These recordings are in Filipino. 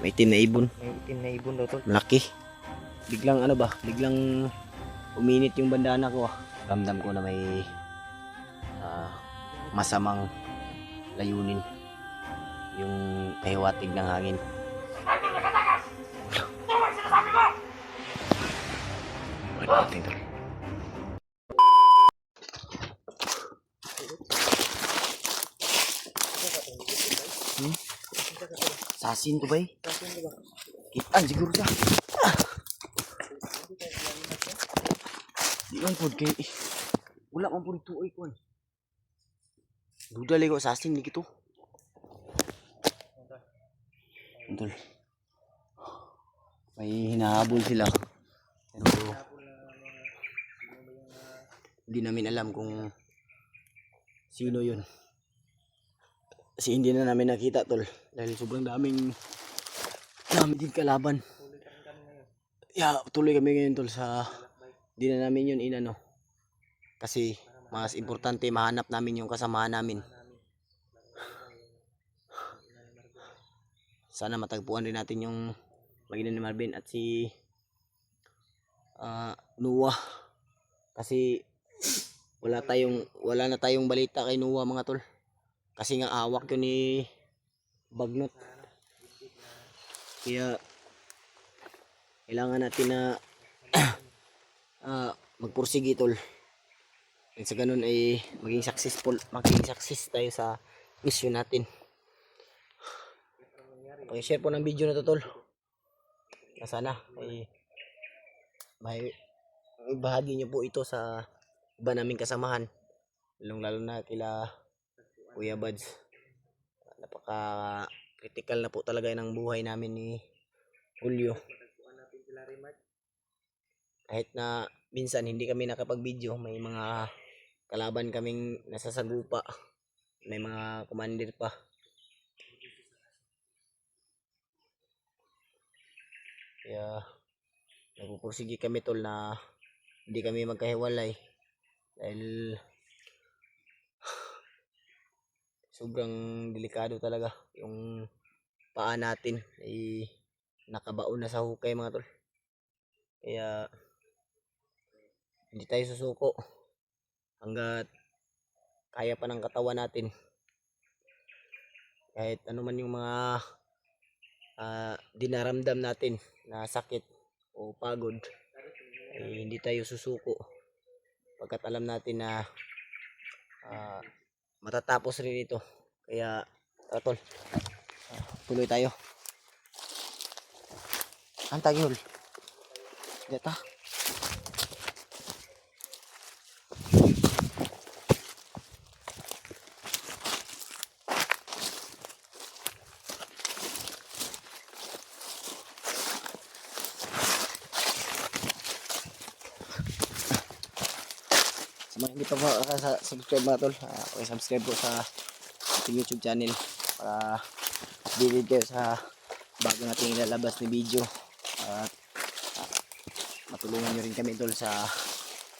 May itim na ibon. May itim na ibon daw tol. Malaki. Biglang ano ba? Biglang uminit yung bandana ko. Ramdam ko na may masamang layunin yung pahiwatig ng hangin. Sasin to ba eh? Kitaan siguro siya. Di man po kay wala man po dito ay kuan. Duda lego sasin di gitu. Betul. May hinahabol sila. Pero hindi namin alam kung sino yun. Kasi hindi na namin nakita tol. Dahil sobrang dami din kalaban. Yeah, tuloy kami ngayon tol sa hindi na namin yun inano. Kasi mas importante mahanap namin yung kasamahan namin. Sana matagpuan rin natin yung Magina ni Marvin at si Noah. Kasi wala na tayong balita kay Noah mga tol. Kasi nga hawak yun ni Bagnot. Kaya kailangan natin na magpursige tol. At sa ganun ay maging success tayo sa mission natin. Pag-share po ng video na to tol. Sana ay may bahagi nyo po ito sa iba naming kasamahan. Lalo na kila Kuya Buds. Napaka critical na po talaga ng buhay namin ni Julio. Kahit na minsan hindi kami nakapag-video, may mga kalaban kaming nasasagupa. May mga commander pa. Kaya nagpupursige kami tol na hindi kami magkahiwalay. Dahil sobrang delikado talaga yung paa natin ay nakabaon na sa hukay mga tol. Kaya hindi tayo susuko hanggat kaya pa ng katawan natin. Kahit ano man yung mga dinaramdam natin na sakit o pagod, eh, hindi tayo susuko pagkat alam natin na matatapos rin ito. Kaya tol, tuloy tayo. Antay hul data. Sa mga hindi pa po subscribe mga tol, subscribe po sa ating YouTube channel para updated kayo sa bago nating ilalabas na video. At matulungan nyo rin kami tol sa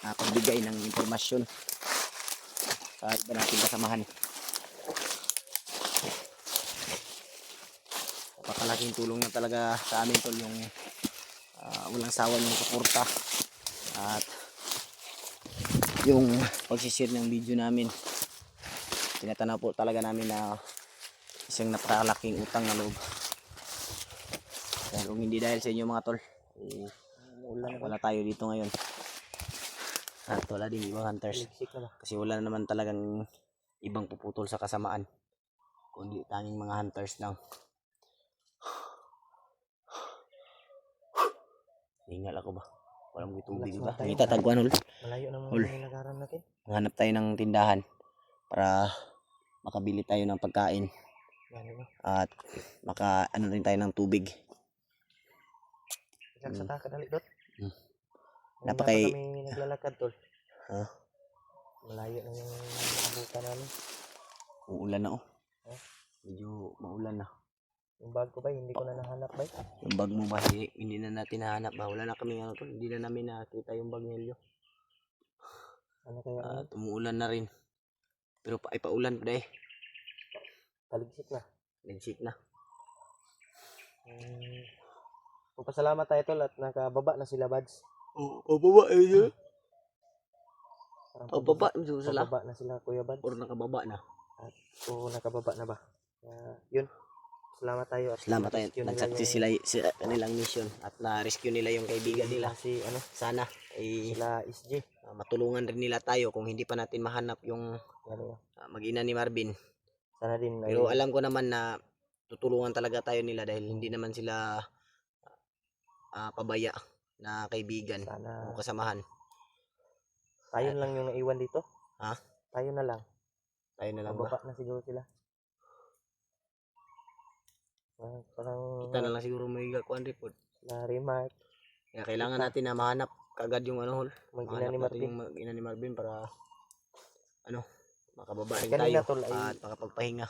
pagbigay ng impormasyon sa iba nating kasamahan. Napakalaking tulong na talaga sa amin tol yung walang sawa yung suporta at yung pagsishare ng video namin. Tinatanaw po talaga namin na isang napakalaking utang na loob. Dahil kung hindi dahil sa inyo mga tol, eh, wala tayo dito ngayon. At wala din ibang hunters. Kasi wala naman talagang ibang puputol sa kasamaan, kundi tanging mga hunters lang. Hingal ako ba? Walang tubig ba? Kita taguan hol. Malayo naman yung nilagaran natin. Hanap tayo ng tindahan para makabili tayo ng pagkain. At maka ano rin tayo ng tubig. Sa kadali dot. Napakay kami naglalakad tol. Huh? Malayo na yung buka namin. Uulan na oh. Medyo maulan na. Yung bag ko ba hindi ko na nahanap ba? Yung bag mo ba hindi na natin nahanap ba? Wala na kami ano tol. Hindi na namin nakita yung bag nilyo. Ano kaya umuulan na rin. Pero ay paulan pa eh. Paligsik na. Nagsik na. Papasalamat tayo tol at nakababa na sila Bads. Pababa yun. Parang Pababa sila. pababa na sila Kuya Bads. Or nakababa na. O nakababa na ba? Yun. Salamat tayo at Salamat tayo. na-rescue nila Nag-success yung- sila sa kanilang mission. At na-rescue nila yung kaibigan nila. si ano, Sana ay sila SJ. matulungan rin nila tayo kung hindi pa natin mahanap yung Ano, mag-ina ni Marvin. sana din Pero alam ko naman na tutulungan talaga tayo nila dahil hindi naman sila pabaya na kaibigan sana o kasamahan. tayo na lang yung naiwan dito. Ha? Tayo na lang. Tayo na lang ba? Bababa na siguro sila. Parang Kita na lang siguro may gakuan report. sila Remark. Kaya kailangan natin na mahanap kagad yung ano hol. Mag-ina Mahanap ni natin Marvin. yung mag-ina ni Marvin para makababa rin Kanina, tayo tol, ay- at makapagpahinga.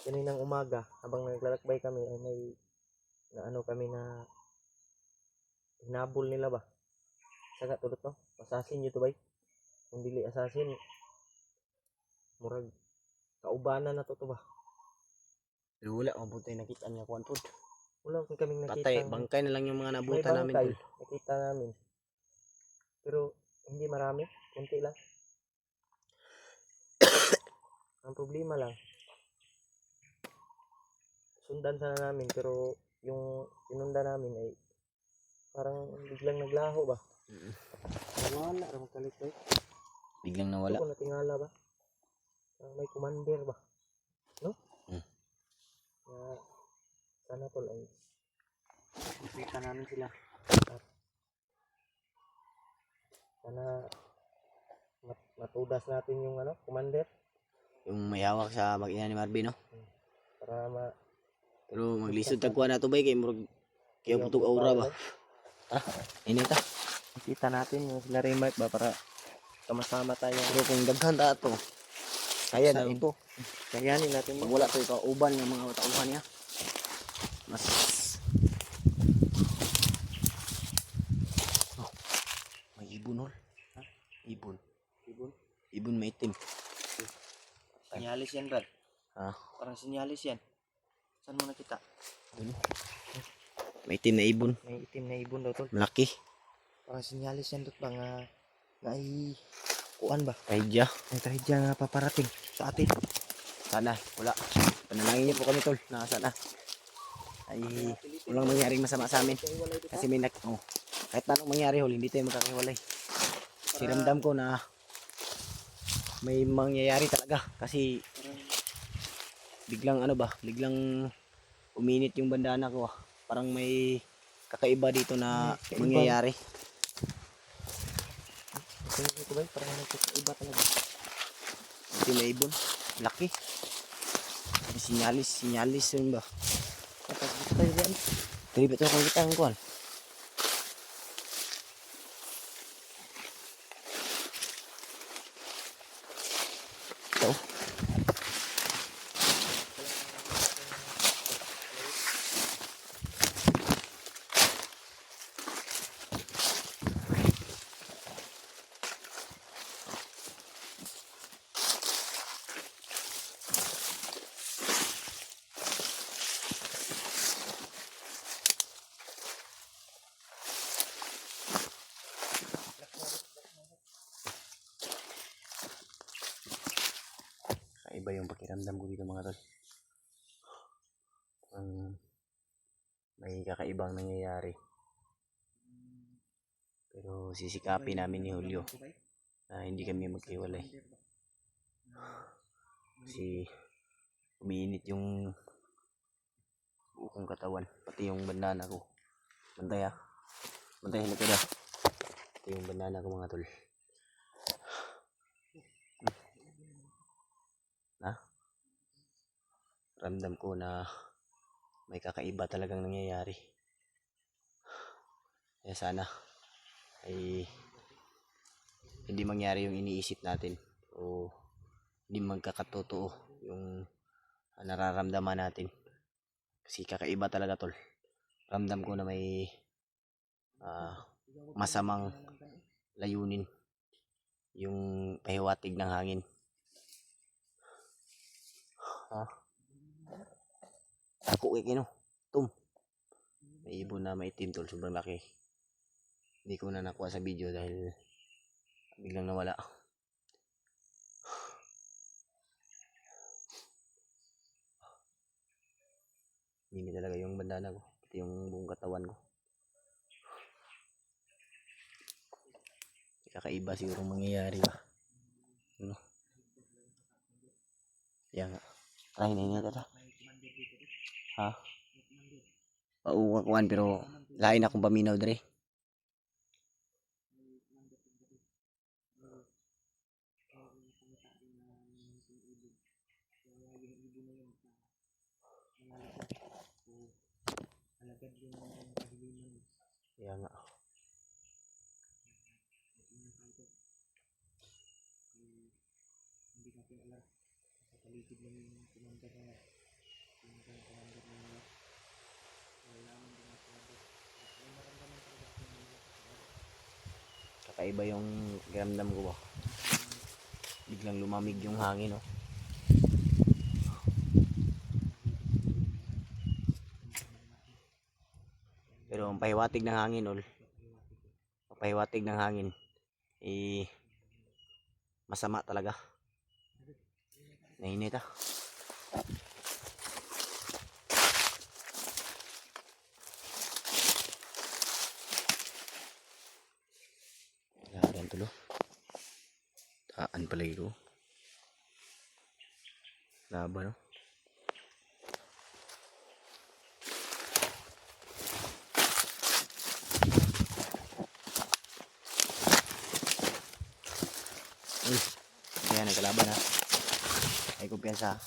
Kaninang umaga, habang naglalakbay kami, ay may na ano kami na hinabol nila ba? Saga tulot no? Assassin yun to bay. Kung dili assassin, murag kaubanan na to ba? Pero wala, mabuti nakita niya kuan po. Wala kung kaming Patay, nakita. bangkay na lang yung mga May nabutan namin bangkay, tol. nakita namin. Pero hindi marami, kunti lang. Ang problema lang, sundan sana namin pero yung sinundan namin ay parang biglang naglaho ba? Wala, ramang kalit ba? Biglang Ito nawala. ko natingala ba? Parang may commander ba? No? Sana tol ay nakita namin sila. At sana matudas natin yung ano, commander Yung may hawak sa mag-ina ni Marvin no. para Pero maglisod tagkuan na to bay kay murag kaya putog aura ba. Inita. Kita natin yung sila Remark ba para sama-sama tayo. Pero kung daghan ta to. Kaya na Sa- ito. Kayanin natin Pag wala to kauban ng mga tauhan niya. Mas may ibon hol. Ha? Ibon. Ibon may itim. Sinyalis yan, Brad. Ha? Parang sinyalis yan. Saan mo nakita? May itim na ibon. May itim na ibon daw tol. Malaki. Parang sinyalis yan dot ba nga nai kuan ba? Kaidya. May trahedya nga paparating sa atin. Sana. Wala. Panalangin niyo po kami tol. Na sana. Ay walang mangyaring masama sa amin. Kasi may kahit na anong mangyari hol, hindi tayo magkakahiwalay. Kasi ramdam ko na may mangyayari talaga. Kasi biglang biglang uminit yung bandana ko. Parang may kakaiba dito na Kakaiba. mangyayari. Tingin ko ba? Parang nagkakaiba talaga. Ito may ibon. Laki. Sinyalis yun ba? Kapag dito tayo dyan. Dili ba ito kung kita ang kuhan? Ito. Iba yung pakiramdam ko dito mga tol. May kakaibang nangyayari. Pero sisikapin namin ni Julio na hindi kami maghiwalay. Kasi umiinit yung buong katawan, pati yung bandana ko. Bantay ha. Bantay na ito. Ito yung bandana ko mga tol. Ramdam ko na may kakaiba talagang nangyayari. Kaya sana ay hindi mangyari yung iniisip natin o hindi magkakatotoo yung nararamdaman natin. Kasi kakaiba talaga tol. Ramdam ko na may masamang layunin yung pahiwatig ng hangin. Ako kay kino. Tum. May ibon na maitim tol, sobrang laki. Hindi ko na nakuha sa video dahil biglang nawala. Hindi talaga yung bandana ko, pati yung buong katawan ko. Kakaiba siguro mangyayari ba? Ano? Yan nga. Try na yun ata. Ha? Pauwakuan pero lain akong paminaw dere. Yan nga. Kakaiba yung kiramdam ko ba? Biglang lumamig yung hangin, oh. Pero ang pahiwatig ng hangin, ol. Ang pahiwatig ng hangin, eh, masama talaga. Nainit, ah. Yan tulo. Taan palagi ko. Laban, no? Ayan, nagkalaban, ha. Ay kumpiyansa.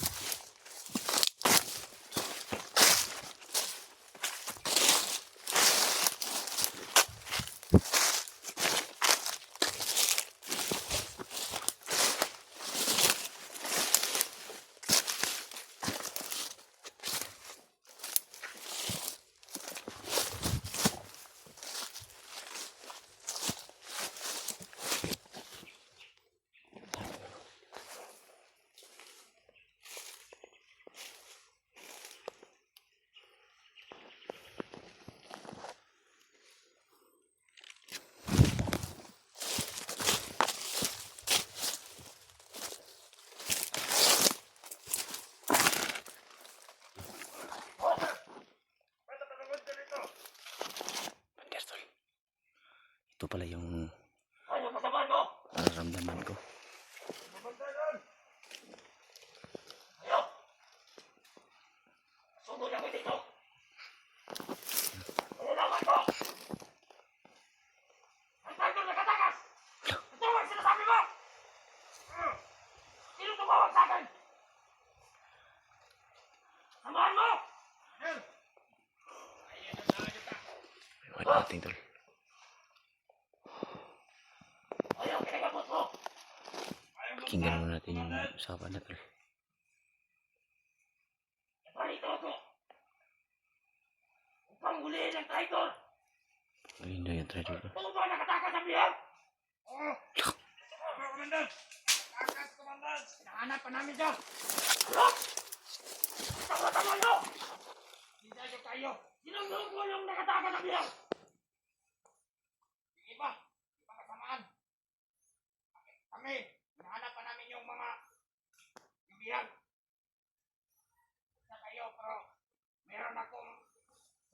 Ito pala yung nararamdaman ko. Iwan natin tol. Pakinggan muna natin yung usapan na tol. Upang huliin ang traitor! Ayun na yung traitor ko. Ano ba nakatakas sa biyag? Oo! Komandan! Takas, komandan! Hinahanap pa namin siya! Tama-tama nyo! Hindi nyo kayo! Sinunod mo yung nakatakas sa biyag! Sige ba? Di ba kasamaan? Kami, hinahanap pa namin yung mga biyag. Sa kayo, pero meron akong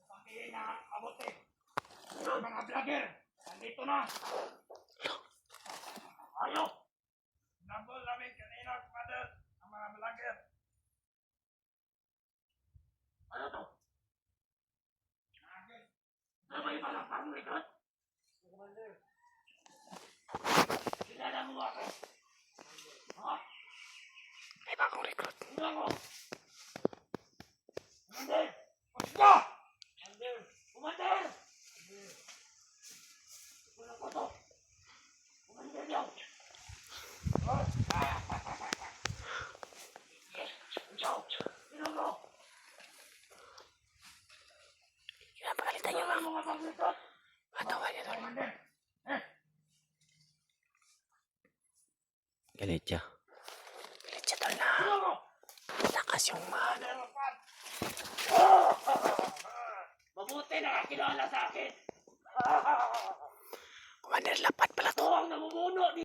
sasabihin na mabuti. Mga vlogger, nandito na. Ayo! Nabol namin kanina, Commander, ang mga vlogger. Ano to? Ano ba yung malang parang likod? Commander. Kilala mo ako? Ha? May bagong recruit. Kilala mo? Commander! Pasok! Commander! Commander! Wala ko to. Commander niyo. Pinapagalitan niyo ba? Matawa niya tol. Galit siya. Galit siya tol na. Lakas yung mga. Mabuti kamote nakakilala sa akin. Commander, lapat pala to. Ito ang namumuno